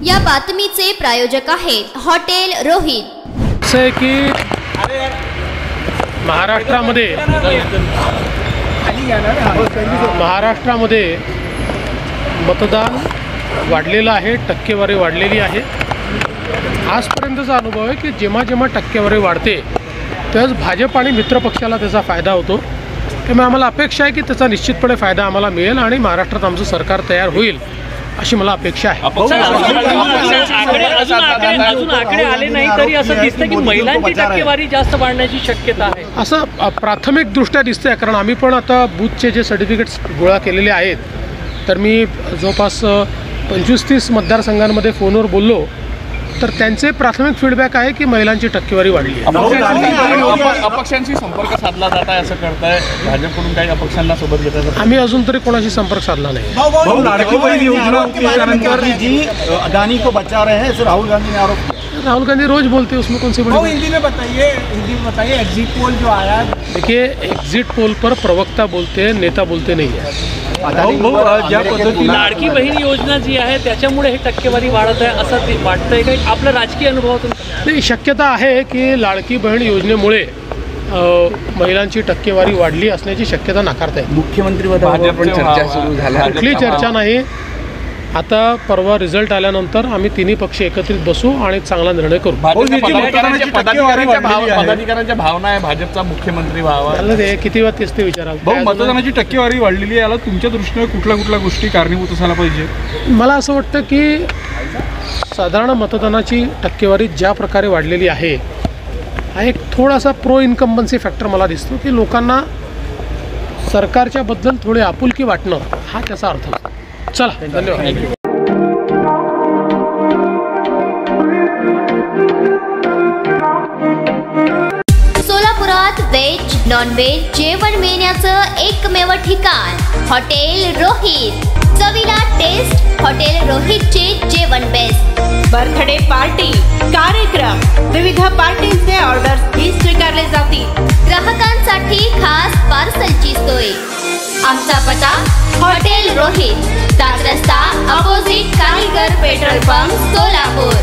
या बातमीचे प्रायोजक आहेत हॉटेल रोहित। से की महाराष्ट्रामध्ये मतदान वाढलेलं आहे, टक्केवारी वाढलेली आहे। आजपर्यंतचा अनुभव आहे की जेव्हा जेव्हा टक्केवारी वाढते त्याच भाजप आणि मित्र पक्षाला त्याचा फायदा होतो। त्यामुळे आम्हाला अपेक्षा आहे की त्याचा निश्चितपणे फायदा आम्हाला मिळेल आणि महाराष्ट्रात आमचं सरकार तयार होईल अशी मला अपेक्षा आहे। अजून आकडे आले नाही तरी असं दिसतं की महिलांची टक्केवारी जास्त वाढण्याची शक्यता आहे असं प्राथमिक दृष्ट्या दिसतंय। कारण आम्ही पण आता बूथचे जे सर्टिफिकेट्स गोळा केलेले आहेत तर मी जवळपास 25-30 मतदारसंघांमध्ये फोनवर बोललो तर त्यांचे प्राथमिक फीडबॅक आहे की महिलांची टक्केवारी वाढली आहे। अपक्षांशी संपर्क साधला जात आहे असं करताय भाजपकडून, काही अपक्षांना सोबत घेतात? आम्ही अजून तरी कोणाशी संपर्क साधला नाही। अदानी को बचा रहे हैं, राहुल गांधी ने आरोप किया। राहुल गांधी रोज बोलते हैं, उसमें कौन सी बड़ी? हिंदी में बताइए एग्जिट पोल जो आया। देखिए, एग्जिट पोल पर प्रवक्ता बोलते हैं, नेता बोलते नहीं है। लाडकी बहीण योजना जी आहे त्याच्यामुळे हे टक्केवारी वाढत आहे असं ते वाटतंय का आपल्या राजकीय अनुभवातून? नाही, शक्यता आहे की लाडकी बहीण योजनेमुळे महिलांची टक्केवारी वाढली असण्याची शक्यता नाकारता येईल। मुख्यमंत्री पदावर पण चर्चा सुरू झाली, कुठली चर्चा नाही। आता परवा रिझल्ट आल्यानंतर आम्ही तिन्ही पक्ष एकत्रित बसू आणि चांगला निर्णय करू। पदाधिकाऱ्यांच्या भावना आहे भाजपचा मुख्यमंत्री व्हावा, किती वेळा तेच ते विचारा। मतदानाची टक्केवारी वाढलेली आहे, याला तुमच्या दृष्टीने कुठल्या गोष्टी कारणीभूत असायला पाहिजे? मला असं वाटतं की साधारण मतदानाची टक्केवारी ज्या प्रकारे वाढलेली आहे हा एक थोडासा प्रो इन्कम्बन्सी फॅक्टर मला दिसतो की लोकांना सरकारच्या बद्दल थोडी आपुलकी वाटणं हा त्याचा अर्थ असतो। चला, धन्यवाद। सोलापुरात व्हेज नॉन व्हेज जेवण मिळण्याचं एकमेव ठिकाण हॉटेल रोहित। चवीला टेस्ट, हॉटेल रोहितचे जेवण बेस्ट। बर्थडे पार्टी, कार्यक्रम, विविध पार्टींचे ऑर्डर्स ही स्वीकारले जातील। ग्राहकांसाठी खास पार्सलची सोय। आमचा पत्ता हॉटेल रोहित, 7 रस्ता opposite Kaligar petrol pump, Solapur.